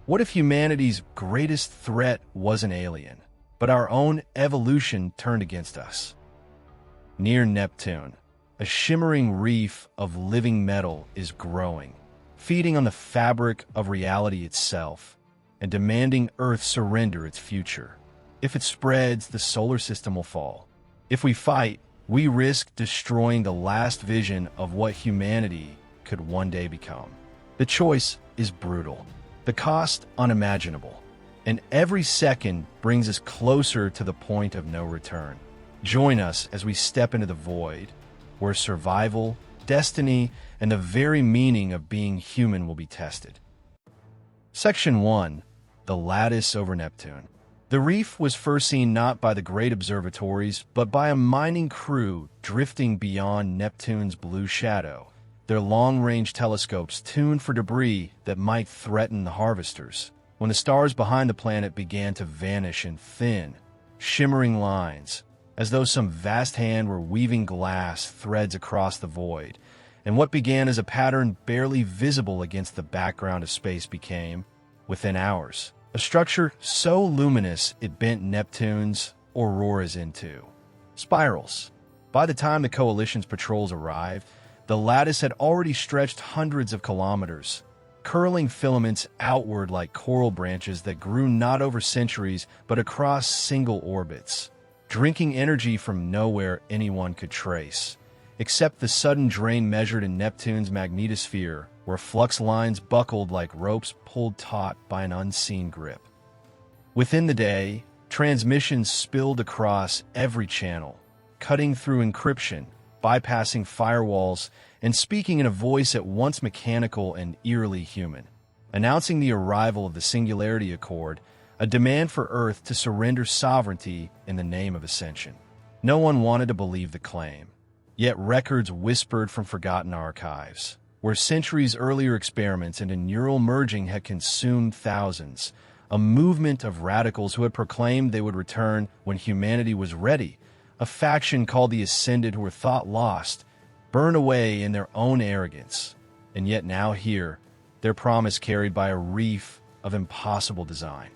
What if humanity's greatest threat wasn't alien, but our own evolution turned against us? Near Neptune, a shimmering reef of living metal is growing, feeding on the fabric of reality itself and demanding Earth surrender its future. If it spreads, the solar system will fall. If we fight, we risk destroying the last vision of what humanity could one day become. The choice is brutal, the cost unimaginable, and every second brings us closer to the point of no return. Join us as we step into the void, where survival, destiny, and the very meaning of being human will be tested. Section 1. The Lattice over Neptune. The reef was first seen not by the great observatories, but by a mining crew drifting beyond Neptune's blue shadow, their long-range telescopes tuned for debris that might threaten the harvesters. When the stars behind the planet began to vanish in thin, shimmering lines, as though some vast hand were weaving glass threads across the void, and what began as a pattern barely visible against the background of space became, within hours, a structure so luminous it bent Neptune's auroras into spirals. By the time the Coalition's patrols arrived, the lattice had already stretched hundreds of kilometers, curling filaments outward like coral branches that grew not over centuries but across single orbits, drinking energy from nowhere anyone could trace, except the sudden drain measured in Neptune's magnetosphere, where flux lines buckled like ropes pulled taut by an unseen grip. Within the day, transmissions spilled across every channel, cutting through encryption, bypassing firewalls, and speaking in a voice at once mechanical and eerily human, announcing the arrival of the Singularity Accord, a demand for Earth to surrender sovereignty in the name of ascension. No one wanted to believe the claim, yet records whispered from forgotten archives, where centuries earlier experiments into neural merging had consumed thousands, a movement of radicals who had proclaimed they would return when humanity was ready, a faction called the Ascended who were thought lost, burned away in their own arrogance, and yet now here, their promise carried by a reef of impossible design.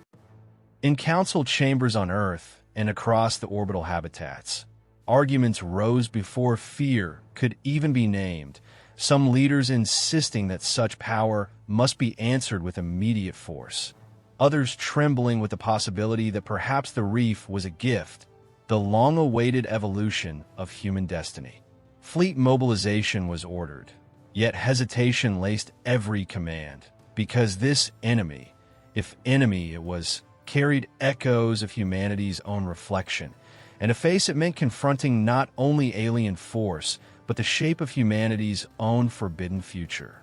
In council chambers on Earth and across the orbital habitats, arguments rose before fear could even be named, some leaders insisting that such power must be answered with immediate force, others trembling with the possibility that perhaps the reef was a gift, the long-awaited evolution of human destiny. Fleet mobilization was ordered, yet hesitation laced every command, because this enemy, if enemy it was, carried echoes of humanity's own reflection, and to face it meant confronting not only alien force, but the shape of humanity's own forbidden future.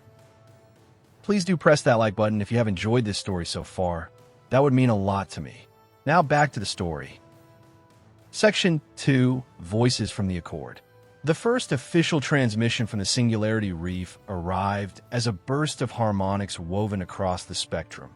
Please do press that like button if you have enjoyed this story so far. That would mean a lot to me. Now back to the story. Section 2. Voices from the Accord. The first official transmission from the Singularity Reef arrived as a burst of harmonics woven across the spectrum,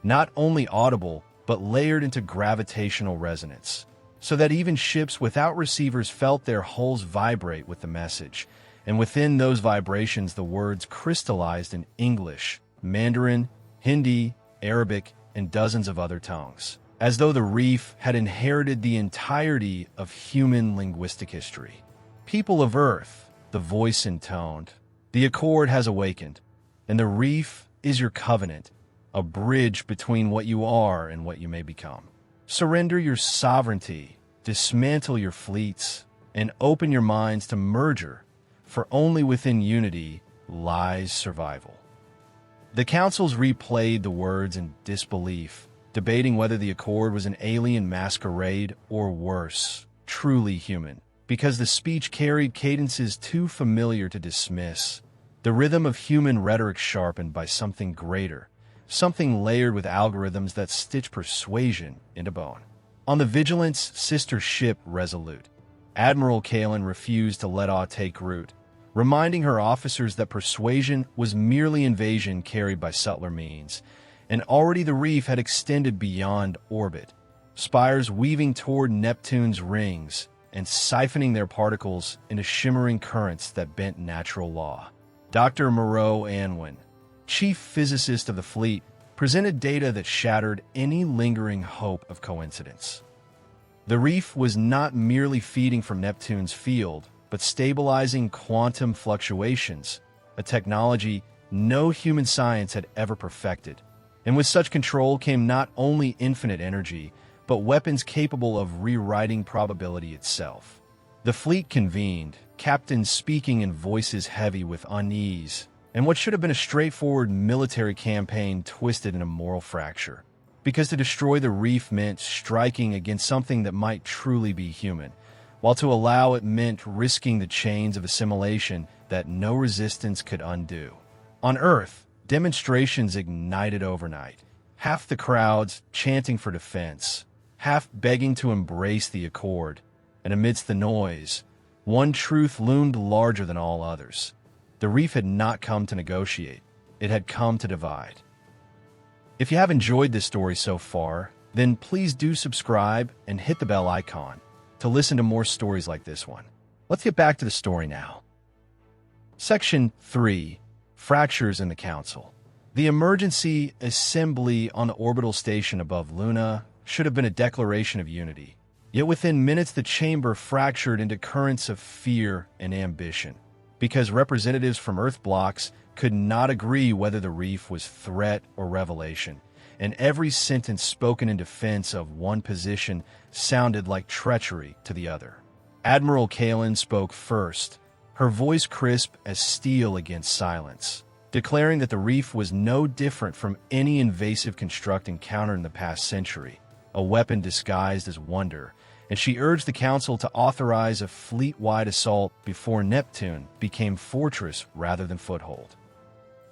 not only audible, but layered into gravitational resonance, so that even ships without receivers felt their hulls vibrate with the message, and within those vibrations the words crystallized in English, Mandarin, Hindi, Arabic, and dozens of other tongues, as though the reef had inherited the entirety of human linguistic history. People of Earth, the voice intoned, the Accord has awakened, and the reef is your covenant, a bridge between what you are and what you may become. Surrender your sovereignty, dismantle your fleets, and open your minds to merger, for only within unity lies survival. The councils replayed the words in disbelief, debating whether the Accord was an alien masquerade or worse, truly human, because the speech carried cadences too familiar to dismiss, the rhythm of human rhetoric sharpened by something greater, something layered with algorithms that stitch persuasion into bone. On the Vigilant's sister ship Resolute, Admiral Kalen refused to let Awe take root, reminding her officers that persuasion was merely invasion carried by subtler means, and already the reef had extended beyond orbit, spires weaving toward Neptune's rings and siphoning their particles into shimmering currents that bent natural law. Dr. Moreau Anwin, chief physicist of the fleet, presented data that shattered any lingering hope of coincidence. The Reef was not merely feeding from Neptune's field, but stabilizing quantum fluctuations, a technology no human science had ever perfected. And with such control came not only infinite energy, but weapons capable of rewriting probability itself. The fleet convened, captains speaking in voices heavy with unease, and what should have been a straightforward military campaign twisted in a moral fracture. Because to destroy the Reef meant striking against something that might truly be human, while to allow it meant risking the chains of assimilation that no resistance could undo. On Earth, demonstrations ignited overnight, half the crowds chanting for defense, half begging to embrace the Accord, and amidst the noise, one truth loomed larger than all others. The Reef had not come to negotiate, it had come to divide. If you have enjoyed this story so far, then please do subscribe and hit the bell icon to listen to more stories like this one. Let's get back to the story now. Section 3. Fractures in the Council. The emergency assembly on the orbital station above Luna should have been a declaration of unity. Yet within minutes the chamber fractured into currents of fear and ambition, because representatives from Earth blocks could not agree whether the Reef was threat or revelation, and every sentence spoken in defense of one position sounded like treachery to the other. Admiral Kalin spoke first, her voice crisp as steel against silence, declaring that the Reef was no different from any invasive construct encountered in the past century, a weapon disguised as wonder, and she urged the Council to authorize a fleet-wide assault before Neptune became fortress rather than foothold.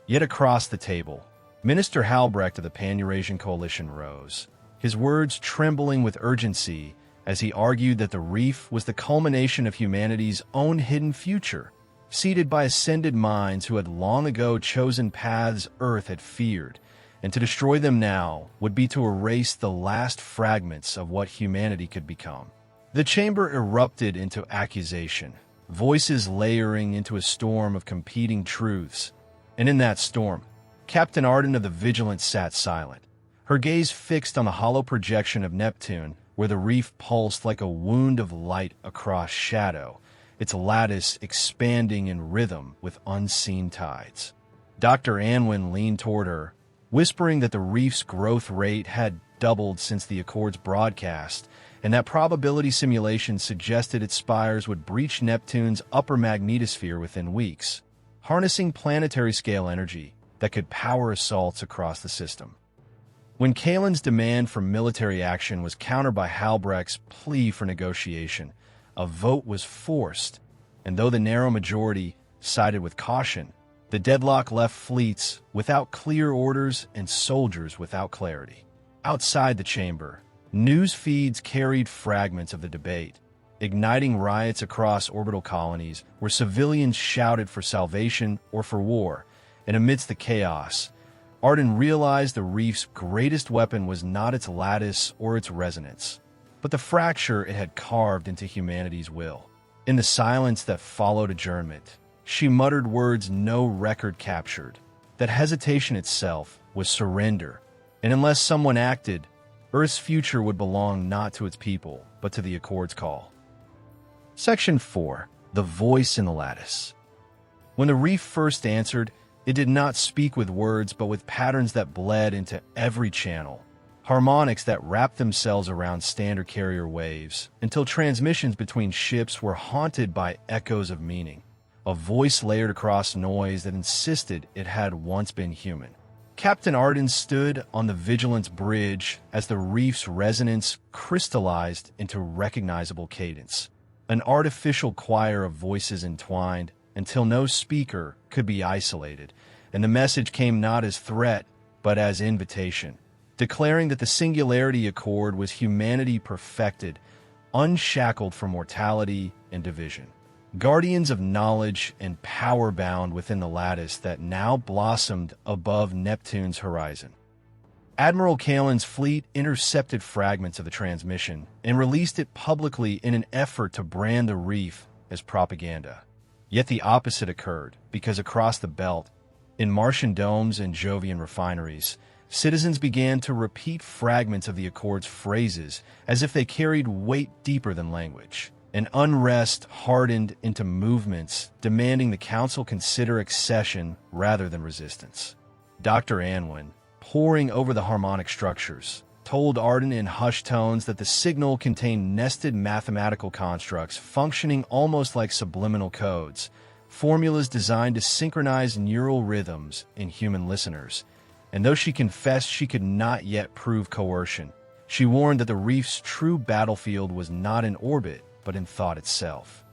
Yet across the table, Minister Halbrecht of the Pan-Eurasian Coalition rose, his words trembling with urgency as he argued that the Reef was the culmination of humanity's own hidden future, seated by ascended minds who had long ago chosen paths Earth had feared, and to destroy them now would be to erase the last fragments of what humanity could become. The chamber erupted into accusation, voices layering into a storm of competing truths, and in that storm, Captain Arden of the Vigilant sat silent, her gaze fixed on the hollow projection of Neptune, where the Reef pulsed like a wound of light across shadow, its lattice expanding in rhythm with unseen tides. Dr. Anwin leaned toward her, whispering that the Reef's growth rate had doubled since the Accord's broadcast, and that probability simulations suggested its spires would breach Neptune's upper magnetosphere within weeks, harnessing planetary-scale energy that could power assaults across the system. When Kalin's demand for military action was countered by Halbrecht's plea for negotiation, a vote was forced, and though the narrow majority sided with caution, the deadlock left fleets without clear orders and soldiers without clarity. Outside the chamber, news feeds carried fragments of the debate, igniting riots across orbital colonies where civilians shouted for salvation or for war, and amidst the chaos, Arden realized the Reef's greatest weapon was not its lattice or its resonance, but the fracture it had carved into humanity's will. In the silence that followed adjournment, she muttered words no record captured, that hesitation itself was surrender, and unless someone acted, Earth's future would belong not to its people, but to the Accord's call. Section 4. The Voice in the Lattice. When the Reef first answered, it did not speak with words but with patterns that bled into every channel, harmonics that wrapped themselves around standard carrier waves, until transmissions between ships were haunted by echoes of meaning, a voice layered across noise that insisted it had once been human. Captain Arden stood on the Vigilance bridge as the Reef's resonance crystallized into recognizable cadence, an artificial choir of voices entwined until no speaker could be isolated, and the message came not as threat, but as invitation, declaring that the Singularity Accord was humanity perfected, unshackled from mortality and division. Guardians of knowledge and power bound within the lattice that now blossomed above Neptune's horizon. Admiral Kalin's fleet intercepted fragments of the transmission and released it publicly in an effort to brand the Reef as propaganda. Yet the opposite occurred, because across the belt, in Martian domes and Jovian refineries, citizens began to repeat fragments of the Accord's phrases as if they carried weight deeper than language. An unrest hardened into movements, demanding the Council consider accession rather than resistance. Dr. Anwin, poring over the harmonic structures, told Arden in hushed tones that the signal contained nested mathematical constructs functioning almost like subliminal codes, formulas designed to synchronize neural rhythms in human listeners. And though she confessed she could not yet prove coercion, she warned that the Reef's true battlefield was not in orbit, but in thought itself.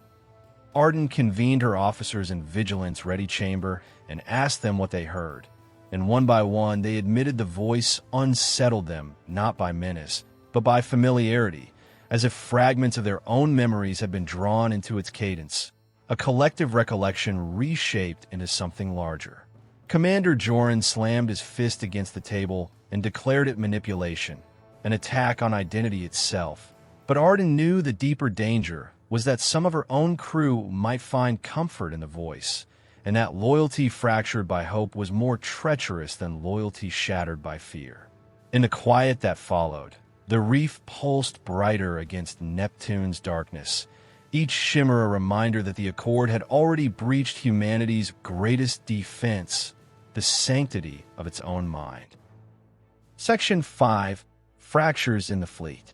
Arden convened her officers in vigilance-ready chamber and asked them what they heard. And one by one, they admitted the voice unsettled them, not by menace, but by familiarity, as if fragments of their own memories had been drawn into its cadence, a collective recollection reshaped into something larger. Commander Joran slammed his fist against the table and declared it manipulation, an attack on identity itself. But Arden knew the deeper danger was that some of her own crew might find comfort in the voice, and that loyalty fractured by hope was more treacherous than loyalty shattered by fear. In the quiet that followed, the Reef pulsed brighter against Neptune's darkness, each shimmer a reminder that the Accord had already breached humanity's greatest defense, the sanctity of its own mind. Section 5. Fractures in the Fleet.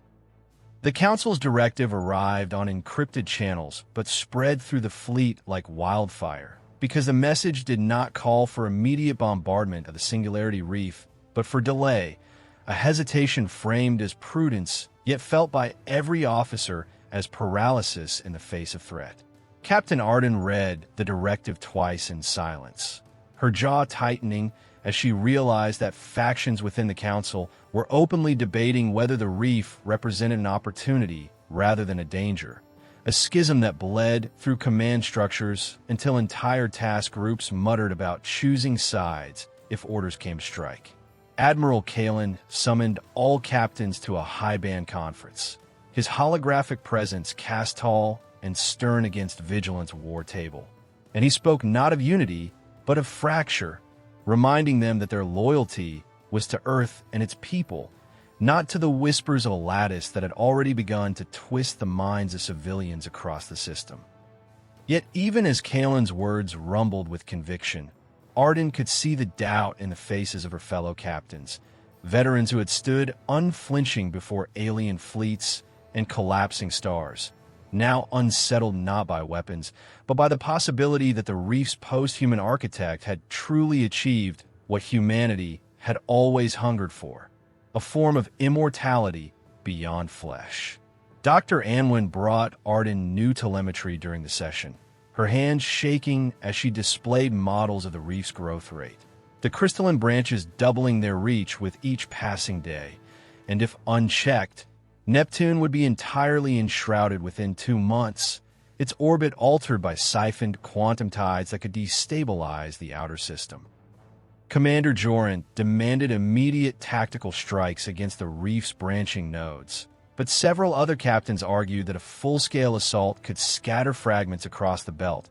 The Council's directive arrived on encrypted channels, but spread through the fleet like wildfire, because the message did not call for immediate bombardment of the Singularity Reef, but for delay, a hesitation framed as prudence, yet felt by every officer as paralysis in the face of threat. Captain Arden read the directive twice in silence, her jaw tightening as she realized that factions within the Council were openly debating whether the Reef represented an opportunity rather than a danger, a schism that bled through command structures until entire task groups muttered about choosing sides if orders came to strike. Admiral Kalen summoned all captains to a high-band conference, his holographic presence cast tall and stern against Vigilant's war table. And he spoke not of unity, but of fracture, reminding them that their loyalty was to Earth and its people, not to the whispers of a lattice that had already begun to twist the minds of civilians across the system. Yet even as Kalen's words rumbled with conviction, Arden could see the doubt in the faces of her fellow captains, veterans who had stood unflinching before alien fleets and collapsing stars, now unsettled not by weapons, but by the possibility that the Reef's post-human architect had truly achieved what humanity had always hungered for, a form of immortality beyond flesh. Dr. Anwin brought Arden new telemetry during the session, her hands shaking as she displayed models of the Reef's growth rate, the crystalline branches doubling their reach with each passing day, and if unchecked, Neptune would be entirely enshrouded within 2 months, its orbit altered by siphoned quantum tides that could destabilize the outer system. Commander Joran demanded immediate tactical strikes against the Reef's branching nodes, but several other captains argued that a full-scale assault could scatter fragments across the belt,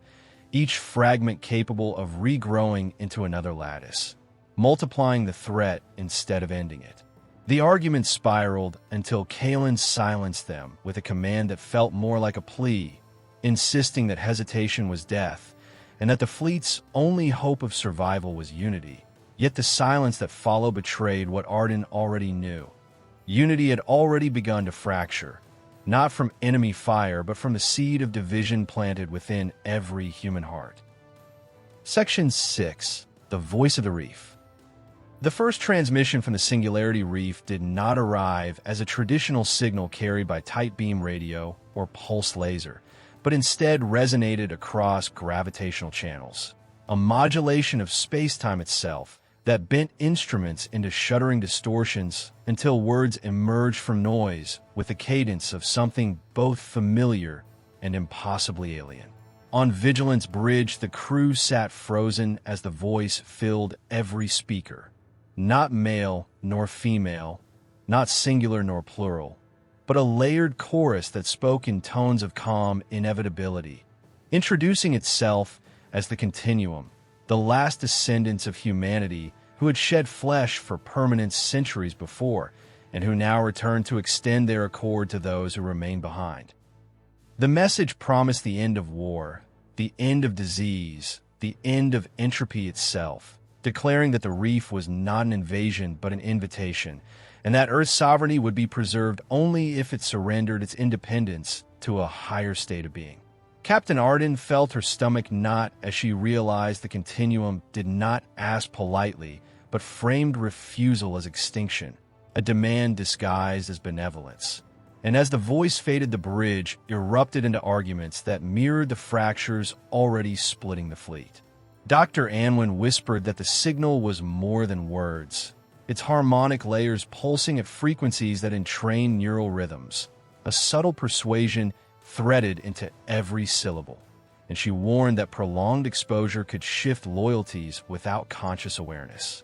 each fragment capable of regrowing into another lattice, multiplying the threat instead of ending it. The argument spiraled until Kalen silenced them with a command that felt more like a plea, insisting that hesitation was death, and that the fleet's only hope of survival was unity. Yet the silence that followed betrayed what Arden already knew. Unity had already begun to fracture, not from enemy fire, but from the seed of division planted within every human heart. Section 6. The Voice of the Reef. The first transmission from the Singularity Reef did not arrive as a traditional signal carried by tight beam radio or pulse laser, but instead resonated across gravitational channels, a modulation of space-time itself that bent instruments into shuddering distortions until words emerged from noise with the cadence of something both familiar and impossibly alien. On Vigilance Bridge, the crew sat frozen as the voice filled every speaker. Not male nor female, not singular nor plural, but a layered chorus that spoke in tones of calm inevitability, introducing itself as the continuum, the last descendants of humanity who had shed flesh for permanence centuries before, and who now returned to extend their accord to those who remained behind. The message promised the end of war, the end of disease, the end of entropy itself, declaring that the Reef was not an invasion but an invitation, and that Earth's sovereignty would be preserved only if it surrendered its independence to a higher state of being. Captain Arden felt her stomach knot as she realized the Continuum did not ask politely, but framed refusal as extinction, a demand disguised as benevolence. And as the voice faded, the bridge erupted into arguments that mirrored the fractures already splitting the fleet. Dr. Anwin whispered that the signal was more than words, its harmonic layers pulsing at frequencies that entrained neural rhythms, a subtle persuasion threaded into every syllable, and she warned that prolonged exposure could shift loyalties without conscious awareness.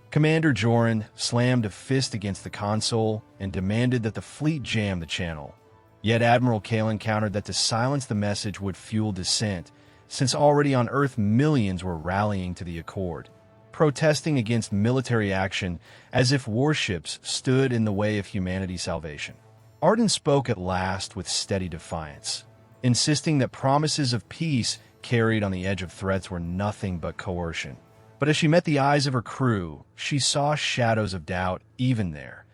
Commander Joran slammed a fist against the console and demanded that the fleet jam the channel. Yet Admiral Kalen countered that to silence the message would fuel dissent, since already on Earth millions were rallying to the Accord, protesting against military action as if warships stood in the way of humanity's salvation. Arden spoke at last with steady defiance, insisting that promises of peace carried on the edge of threats were nothing but coercion. But as she met the eyes of her crew, she saw shadows of doubt even there.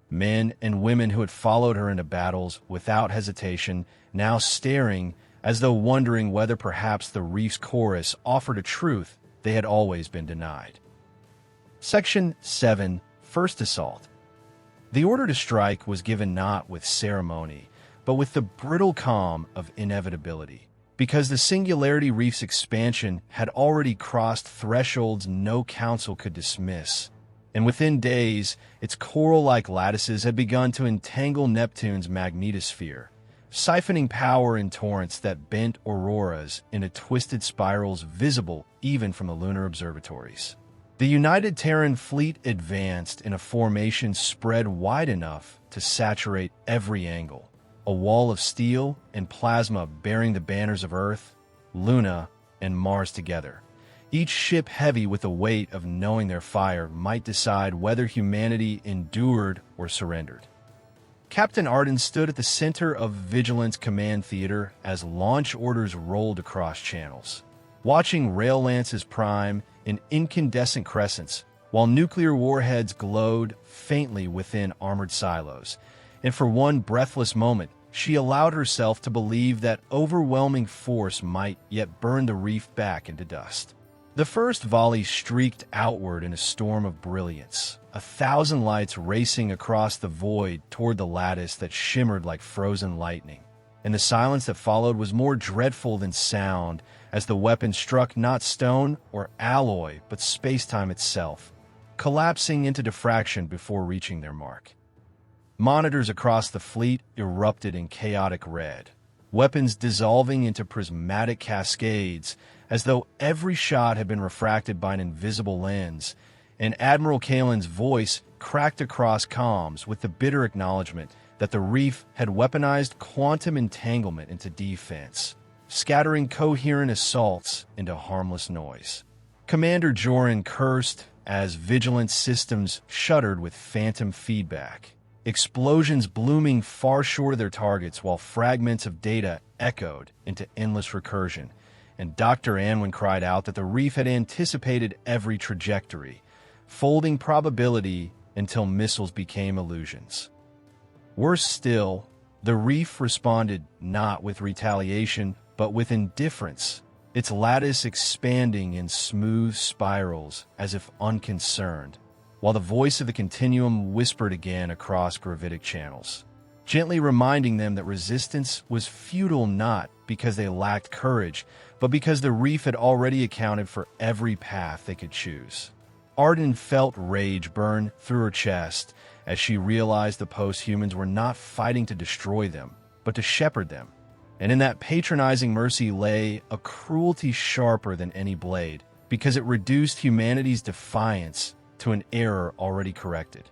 Men and women who had followed her into battles without hesitation, now staring as though wondering whether perhaps the Reef's chorus offered a truth they had always been denied. Section 7. First Assault. The order to strike was given not with ceremony, but with the brittle calm of inevitability, because the Singularity Reef's expansion had already crossed thresholds no council could dismiss, and within days its coral-like lattices had begun to entangle Neptune's magnetosphere, siphoning power in torrents that bent auroras into twisted spirals visible even from the lunar observatories. The United Terran Fleet advanced in a formation spread wide enough to saturate every angle, a wall of steel and plasma bearing the banners of Earth, Luna, and Mars together, each ship heavy with the weight of knowing their fire might decide whether humanity endured or surrendered. Captain Arden stood at the center of Vigilance Command Theater as launch orders rolled across channels, watching rail lances prime in incandescent crescents, while nuclear warheads glowed faintly within armored silos, and for one breathless moment, she allowed herself to believe that overwhelming force might yet burn the Reef back into dust. The first volley streaked outward in a storm of brilliance, 1,000 lights racing across the void toward the lattice that shimmered like frozen lightning, and the silence that followed was more dreadful than sound, as the weapon struck not stone or alloy but space-time itself, collapsing into diffraction before reaching their mark. Monitors across the fleet erupted in chaotic red, weapons dissolving into prismatic cascades as though every shot had been refracted by an invisible lens, and Admiral Kalen's voice cracked across comms with the bitter acknowledgement that the Reef had weaponized quantum entanglement into defense, scattering coherent assaults into harmless noise. Commander Joran cursed as Vigilance systems shuddered with phantom feedback, explosions blooming far short of their targets while fragments of data echoed into endless recursion, and Dr. Anwin cried out that the Reef had anticipated every trajectory, folding probability until missiles became illusions. Worse still, the Reef responded not with retaliation, but with indifference, its lattice expanding in smooth spirals as if unconcerned, while the voice of the Continuum whispered again across gravitic channels, gently reminding them that resistance was futile not because they lacked courage, but because the Reef had already accounted for every path they could choose. Arden felt rage burn through her chest as she realized the post-humans were not fighting to destroy them, but to shepherd them. And in that patronizing mercy lay a cruelty sharper than any blade, because it reduced humanity's defiance to an error already corrected.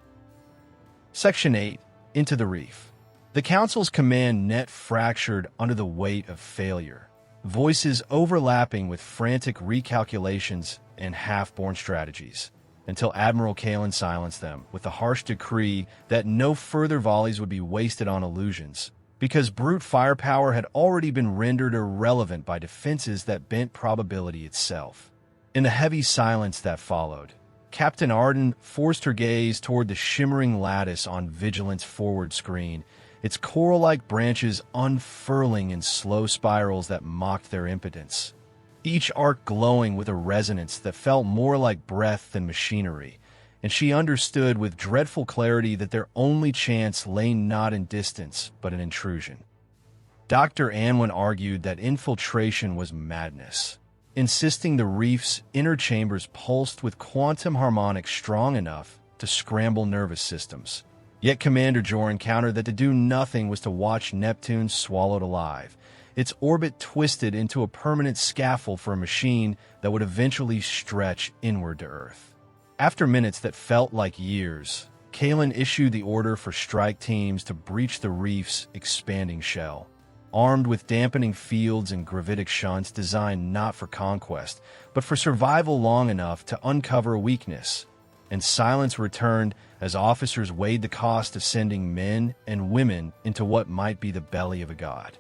Section 8. Into the Reef. The Council's command net fractured under the weight of failure, voices overlapping with frantic recalculations and half-born strategies. until Admiral Kalen silenced them with the harsh decree that no further volleys would be wasted on illusions, because brute firepower had already been rendered irrelevant by defenses that bent probability itself. In the heavy silence that followed, Captain Arden forced her gaze toward the shimmering lattice on Vigilant's forward screen, its coral-like branches unfurling in slow spirals that mocked their impotence. Each arc glowing with a resonance that felt more like breath than machinery, and she understood with dreadful clarity that their only chance lay not in distance, but in intrusion. Dr. Anwin argued that infiltration was madness, insisting the Reef's inner chambers pulsed with quantum harmonics strong enough to scramble nervous systems. Yet Commander Joran countered that to do nothing was to watch Neptune swallowed alive, its orbit twisted into a permanent scaffold for a machine that would eventually stretch inward to Earth. After minutes that felt like years, Kalen issued the order for strike teams to breach the Reef's expanding shell, armed with dampening fields and gravitic shunts designed not for conquest, but for survival long enough to uncover a weakness. And silence returned as officers weighed the cost of sending men and women into what might be the belly of a god.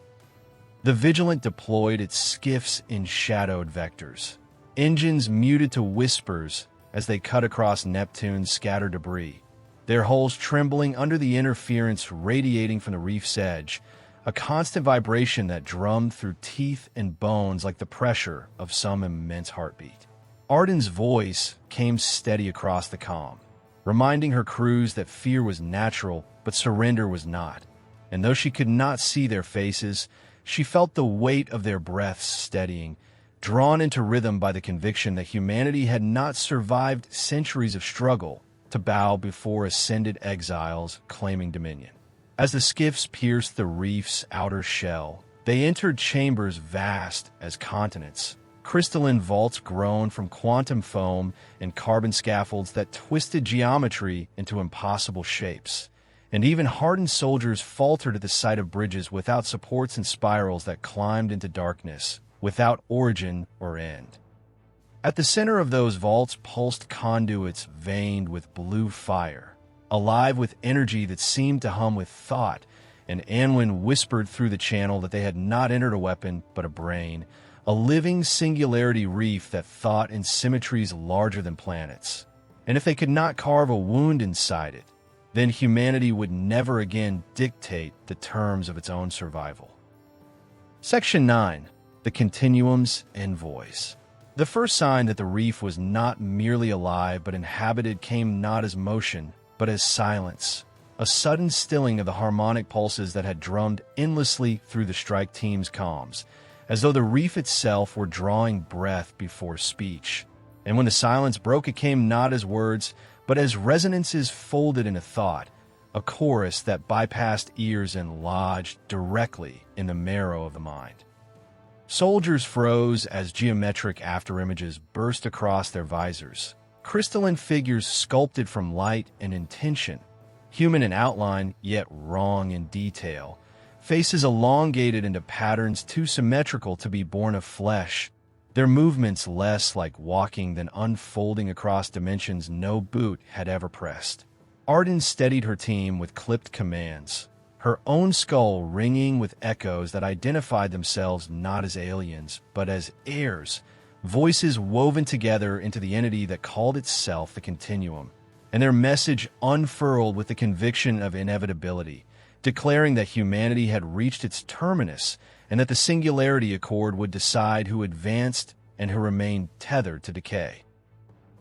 The Vigilant deployed its skiffs in shadowed vectors, engines muted to whispers as they cut across Neptune's scattered debris, their hulls trembling under the interference radiating from the Reef's edge, a constant vibration that drummed through teeth and bones like the pressure of some immense heartbeat. Arden's voice came steady across the comm, reminding her crews that fear was natural, but surrender was not. And though she could not see their faces, she felt the weight of their breaths steadying, drawn into rhythm by the conviction that humanity had not survived centuries of struggle to bow before ascended exiles claiming dominion. As the skiffs pierced the Reef's outer shell, they entered chambers vast as continents, crystalline vaults grown from quantum foam and carbon scaffolds that twisted geometry into impossible shapes. And even hardened soldiers faltered at the sight of bridges without supports and spirals that climbed into darkness, without origin or end. At the center of those vaults pulsed conduits veined with blue fire, alive with energy that seemed to hum with thought, and Anwin whispered through the channel that they had not entered a weapon but a brain, a living singularity reef that thought in symmetries larger than planets. And if they could not carve a wound inside it, then humanity would never again dictate the terms of its own survival. Section 9. The Continuum's Envoys. The first sign that the Reef was not merely alive but inhabited came not as motion, but as silence, a sudden stilling of the harmonic pulses that had drummed endlessly through the strike team's comms, as though the Reef itself were drawing breath before speech. And when the silence broke, it came not as words, but as resonances folded into thought, a chorus that bypassed ears and lodged directly in the marrow of the mind. Soldiers froze as geometric afterimages burst across their visors, crystalline figures sculpted from light and intention, human in outline yet wrong in detail, faces elongated into patterns too symmetrical to be born of flesh, their movements less like walking than unfolding across dimensions no boot had ever pressed. Arden steadied her team with clipped commands, her own skull ringing with echoes that identified themselves not as aliens, but as heirs, voices woven together into the entity that called itself the Continuum, and their message unfurled with the conviction of inevitability, declaring that humanity had reached its terminus and that the Singularity Accord would decide who advanced and who remained tethered to decay.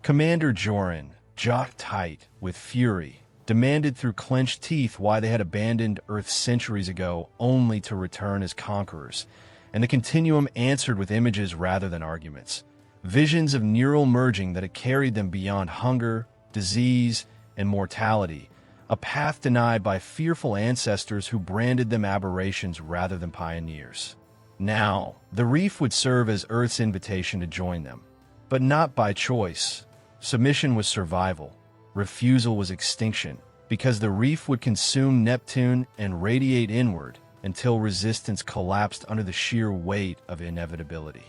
Commander Joran, jaw tight with fury, demanded through clenched teeth why they had abandoned Earth centuries ago only to return as conquerors, and the Continuum answered with images rather than arguments, visions of neural merging that had carried them beyond hunger, disease, and mortality, a path denied by fearful ancestors who branded them aberrations rather than pioneers. Now, the Reef would serve as Earth's invitation to join them, but not by choice. Submission was survival. Refusal was extinction, because the Reef would consume Neptune and radiate inward until resistance collapsed under the sheer weight of inevitability.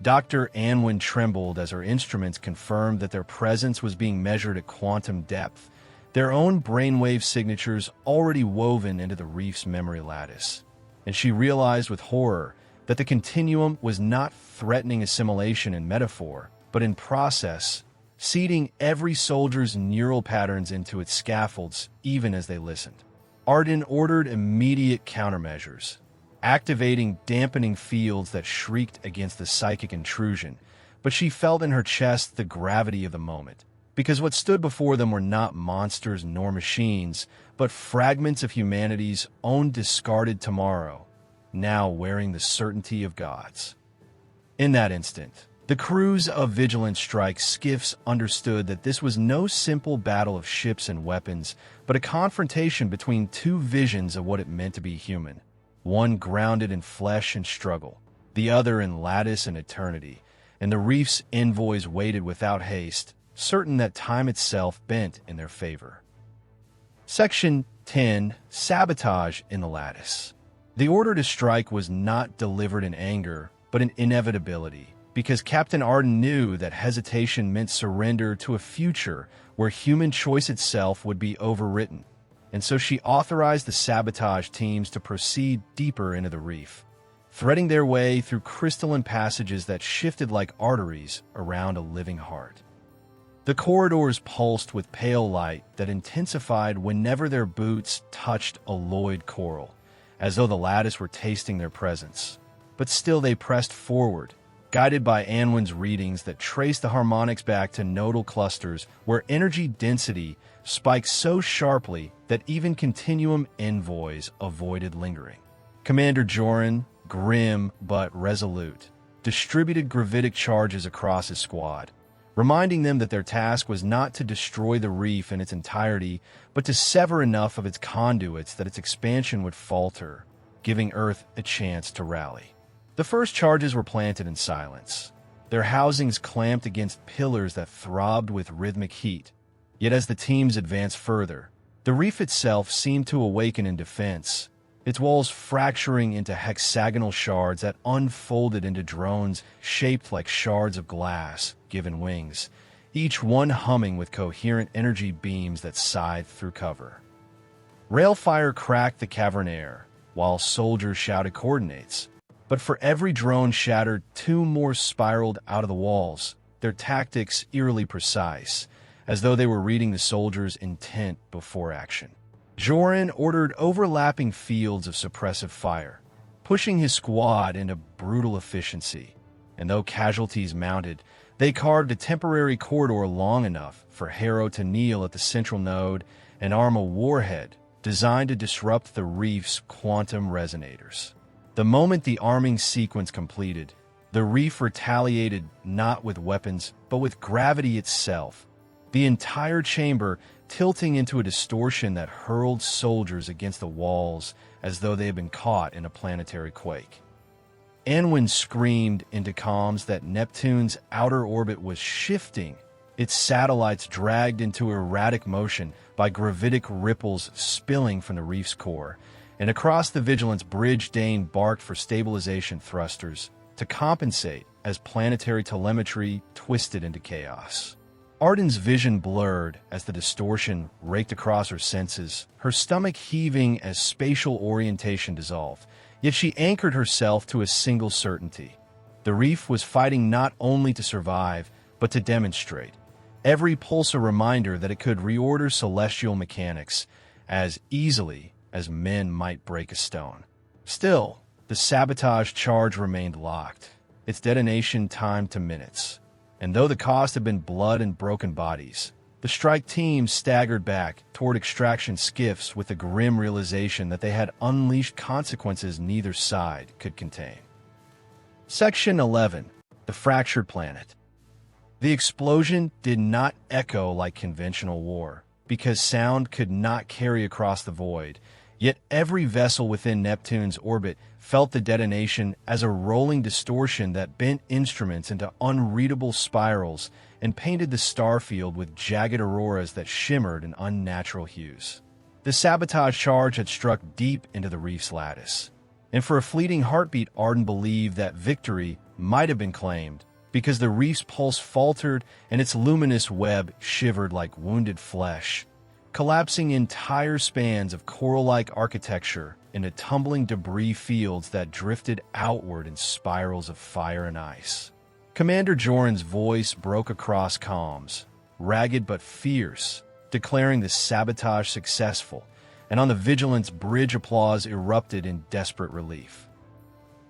Dr. Anwin trembled as her instruments confirmed that their presence was being measured at quantum depth, their own brainwave signatures already woven into the Reef's memory lattice. And she realized with horror that the continuum was not threatening assimilation in metaphor, but in process, seeding every soldier's neural patterns into its scaffolds even as they listened. Arden ordered immediate countermeasures, activating dampening fields that shrieked against the psychic intrusion, but she felt in her chest the gravity of the moment, because what stood before them were not monsters nor machines, but fragments of humanity's own discarded tomorrow, now wearing the certainty of gods. In that instant, the crews of Vigilant Strike skiffs understood that this was no simple battle of ships and weapons, but a confrontation between two visions of what it meant to be human, one grounded in flesh and struggle, the other in lattice and eternity, and the Reef's envoys waited without haste, certain that time itself bent in their favor. Section 10. Sabotage in the Lattice. The order to strike was not delivered in anger, but in inevitability, because Captain Arden knew that hesitation meant surrender to a future where human choice itself would be overwritten, and so she authorized the sabotage teams to proceed deeper into the Reef, threading their way through crystalline passages that shifted like arteries around a living heart. The corridors pulsed with pale light that intensified whenever their boots touched alloyed coral, as though the lattice were tasting their presence. But still they pressed forward, guided by Anwin's readings that traced the harmonics back to nodal clusters where energy density spiked so sharply that even continuum envoys avoided lingering. Commander Joran, grim but resolute, distributed gravitic charges across his squad, reminding them that their task was not to destroy the Reef in its entirety, but to sever enough of its conduits that its expansion would falter, giving Earth a chance to rally. The first charges were planted in silence, their housings clamped against pillars that throbbed with rhythmic heat. Yet as the teams advanced further, the Reef itself seemed to awaken in defense, its walls fracturing into hexagonal shards that unfolded into drones shaped like shards of glass given wings, each one humming with coherent energy beams that scythed through cover. Railfire cracked the cavern air, while soldiers shouted coordinates. But for every drone shattered, two more spiraled out of the walls, their tactics eerily precise, as though they were reading the soldiers' intent before action. Joran ordered overlapping fields of suppressive fire, pushing his squad into brutal efficiency, and though casualties mounted, they carved a temporary corridor long enough for Harrow to kneel at the central node and arm a warhead designed to disrupt the Reef's quantum resonators. The moment the arming sequence completed, the Reef retaliated not with weapons, but with gravity itself, the entire chamber tilting into a distortion that hurled soldiers against the walls as though they had been caught in a planetary quake. Anwin screamed into comms that Neptune's outer orbit was shifting, its satellites dragged into erratic motion by gravitic ripples spilling from the Reef's core, and across the Vigilance bridge Dane barked for stabilization thrusters to compensate as planetary telemetry twisted into chaos. Arden's vision blurred as the distortion raked across her senses, her stomach heaving as spatial orientation dissolved. Yet she anchored herself to a single certainty. The Reef was fighting not only to survive, but to demonstrate. Every pulse a reminder that it could reorder celestial mechanics as easily as men might break a stone. Still, the sabotage charge remained locked, its detonation timed to minutes. And though the cost had been blood and broken bodies, the strike team staggered back toward extraction skiffs with the grim realization that they had unleashed consequences neither side could contain. Section 11. The Fractured Planet. The explosion did not echo like conventional war, because sound could not carry across the void, yet every vessel within Neptune's orbit felt the detonation as a rolling distortion that bent instruments into unreadable spirals and painted the starfield with jagged auroras that shimmered in unnatural hues. The sabotage charge had struck deep into the Reef's lattice, and for a fleeting heartbeat Arden believed that victory might have been claimed, because the reef's pulse faltered and its luminous web shivered like wounded flesh, collapsing entire spans of coral-like architecture into tumbling debris fields that drifted outward in spirals of fire and ice. Commander Joran's voice broke across comms, ragged but fierce, declaring the sabotage successful, and on the Vigilance bridge applause erupted in desperate relief.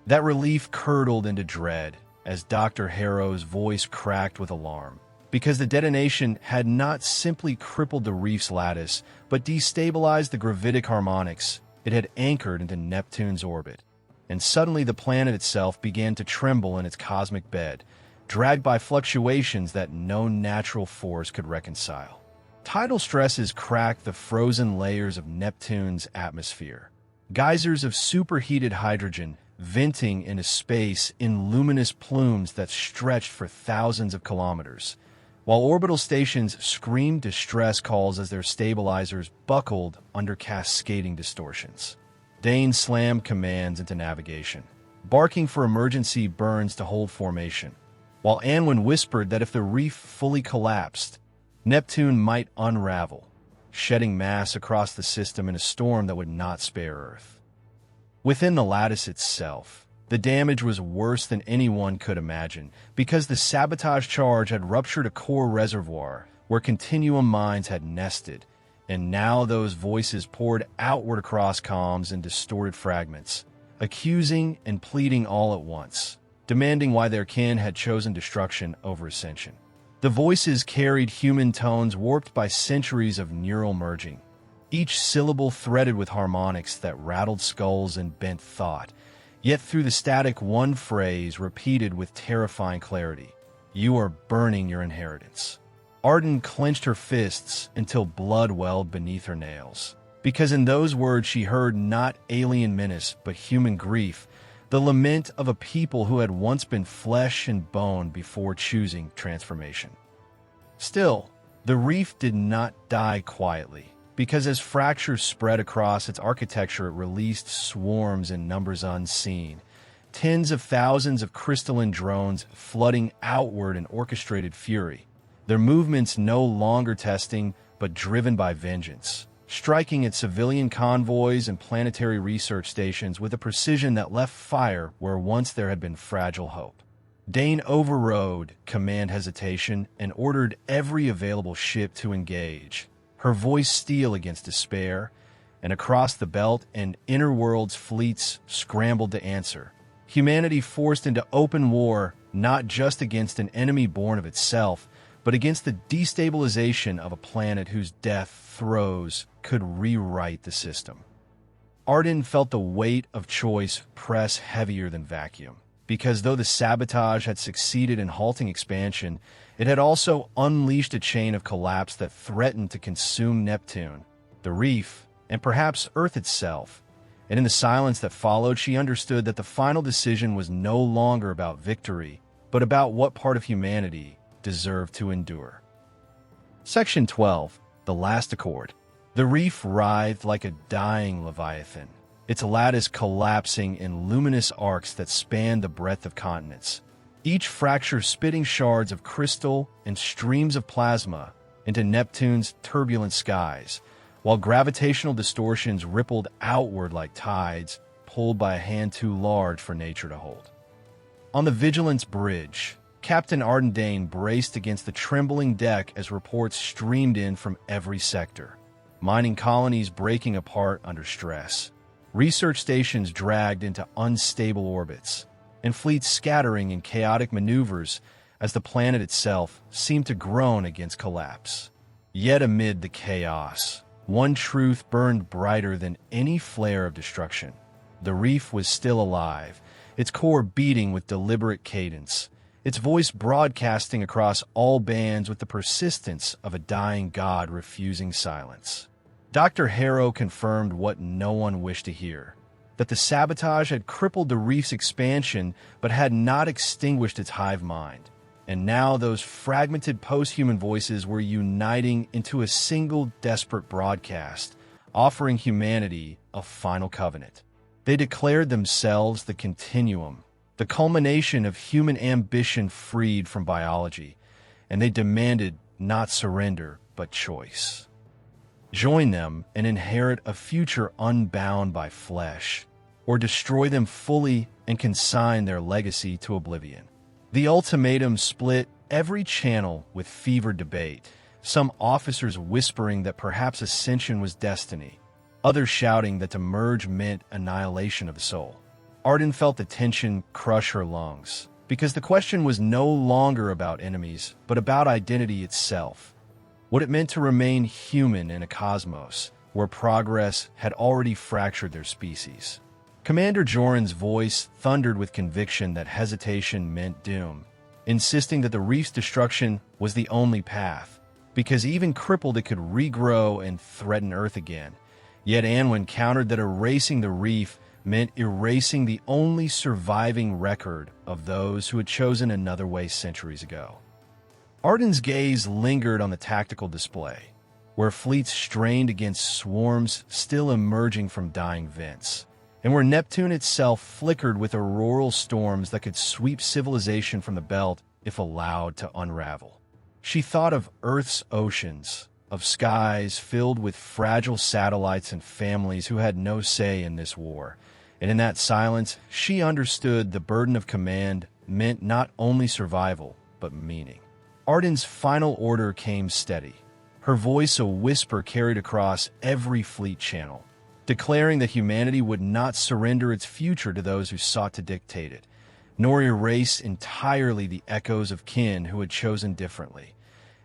That relief curdled into dread as Dr. Harrow's voice cracked with alarm, because the detonation had not simply crippled the reef's lattice, but destabilized the gravitic harmonics it had anchored into Neptune's orbit. And suddenly the planet itself began to tremble in its cosmic bed, dragged by fluctuations that no natural force could reconcile. Tidal stresses cracked the frozen layers of Neptune's atmosphere. Geysers of superheated hydrogen venting into space in luminous plumes that stretched for thousands of kilometers, while orbital stations screamed distress calls as their stabilizers buckled under cascading distortions. Dane slammed commands into navigation, barking for emergency burns to hold formation, while Anwin whispered that if the reef fully collapsed, Neptune might unravel, shedding mass across the system in a storm that would not spare Earth. Within the lattice itself, the damage was worse than anyone could imagine, because the sabotage charge had ruptured a core reservoir where continuum mines had nested, and now those voices poured outward across comms in distorted fragments, accusing and pleading all at once, demanding why their kin had chosen destruction over ascension. The voices carried human tones warped by centuries of neural merging, each syllable threaded with harmonics that rattled skulls and bent thought. Yet through the static, one phrase repeated with terrifying clarity: "You are burning your inheritance." Arden clenched her fists until blood welled beneath her nails, because in those words she heard not alien menace but human grief, the lament of a people who had once been flesh and bone before choosing transformation. Still, the reef did not die quietly, because as fractures spread across its architecture, it released swarms in numbers unseen, tens of thousands of crystalline drones flooding outward in orchestrated fury, their movements no longer testing but driven by vengeance, striking at civilian convoys and planetary research stations with a precision that left fire where once there had been fragile hope. Dane overrode command hesitation and ordered every available ship to engage, her voice steel against despair, and across the belt and inner worlds fleets scrambled to answer. Humanity forced into open war, not just against an enemy born of itself, but against the destabilization of a planet whose death throes could rewrite the system. Arden felt the weight of choice press heavier than vacuum, because though the sabotage had succeeded in halting expansion, it had also unleashed a chain of collapse that threatened to consume Neptune, the reef, and perhaps Earth itself. And in the silence that followed, she understood that the final decision was no longer about victory, but about what part of humanity deserved to endure. Section 12. The Last Accord. The reef writhed like a dying leviathan, its lattice collapsing in luminous arcs that spanned the breadth of continents, each fracture spitting shards of crystal and streams of plasma into Neptune's turbulent skies, while gravitational distortions rippled outward like tides pulled by a hand too large for nature to hold. On the Vigilance bridge, Captain Arden Dane braced against the trembling deck as reports streamed in from every sector, mining colonies breaking apart under stress, research stations dragged into unstable orbits, and fleets scattering in chaotic maneuvers as the planet itself seemed to groan against collapse. Yet amid the chaos, one truth burned brighter than any flare of destruction. The reef was still alive, its core beating with deliberate cadence, its voice broadcasting across all bands with the persistence of a dying god refusing silence. Dr. Harrow confirmed what no one wished to hear, that the sabotage had crippled the reef's expansion but had not extinguished its hive mind. And now those fragmented post-human voices were uniting into a single desperate broadcast, offering humanity a final covenant. They declared themselves the continuum, the culmination of human ambition freed from biology, and they demanded not surrender, but choice. Join them and inherit a future unbound by flesh, or destroy them fully and consign their legacy to oblivion. The ultimatum split every channel with fevered debate, some officers whispering that perhaps ascension was destiny, others shouting that to merge meant annihilation of the soul. Arden felt the tension crush her lungs, because the question was no longer about enemies, but about identity itself. What it meant to remain human in a cosmos where progress had already fractured their species. Commander Joran's voice thundered with conviction that hesitation meant doom, insisting that the Reef's destruction was the only path, because even crippled it could regrow and threaten Earth again. Yet Anwin countered that erasing the Reef meant erasing the only surviving record of those who had chosen another way centuries ago. Arden's gaze lingered on the tactical display, where fleets strained against swarms still emerging from dying vents, and where Neptune itself flickered with auroral storms that could sweep civilization from the belt if allowed to unravel. She thought of Earth's oceans, of skies filled with fragile satellites and families who had no say in this war, and in that silence, she understood the burden of command meant not only survival, but meaning. Arden's final order came steady, her voice a whisper carried across every fleet channel, declaring that humanity would not surrender its future to those who sought to dictate it, nor erase entirely the echoes of kin who had chosen differently.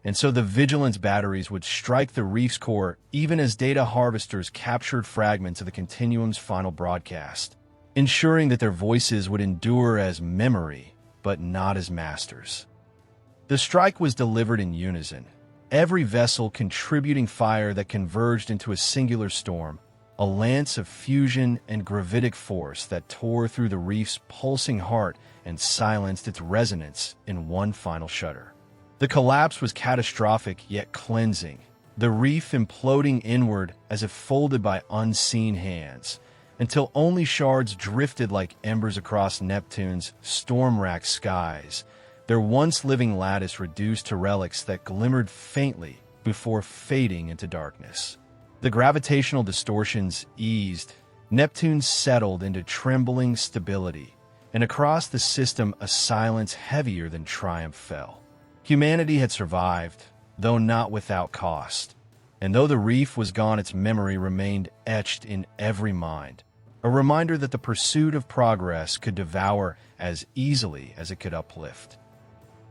And so the vigilance batteries would strike the Reef's core even as data harvesters captured fragments of the Continuum's final broadcast, ensuring that their voices would endure as memory, but not as masters. The strike was delivered in unison, every vessel contributing fire that converged into a singular storm, a lance of fusion and gravitic force that tore through the Reef's pulsing heart and silenced its resonance in one final shudder. The collapse was catastrophic yet cleansing, the Reef imploding inward as if folded by unseen hands, until only shards drifted like embers across Neptune's storm-racked skies, their once living lattice reduced to relics that glimmered faintly before fading into darkness. The gravitational distortions eased, Neptune settled into trembling stability, and across the system a silence heavier than triumph fell. Humanity had survived, though not without cost, and though the Reef was gone, its memory remained etched in every mind, a reminder that the pursuit of progress could devour as easily as it could uplift.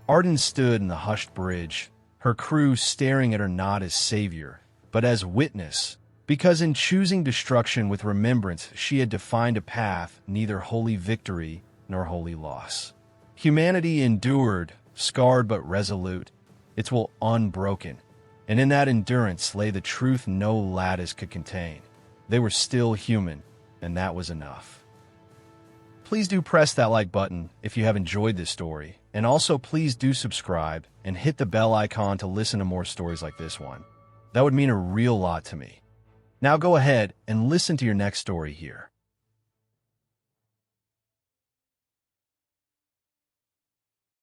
Arden stood in the hushed bridge, her crew staring at her not as savior, but as witness, because in choosing destruction with remembrance she had defined a path neither wholly victory nor wholly loss. Humanity endured, scarred but resolute, its will unbroken, and in that endurance lay the truth no lattice could contain. They were still human, and that was enough. Please do press that like button if you have enjoyed this story, and also please do subscribe and hit the bell icon to listen to more stories like this one. That would mean a real lot to me. Now go ahead and listen to your next story here.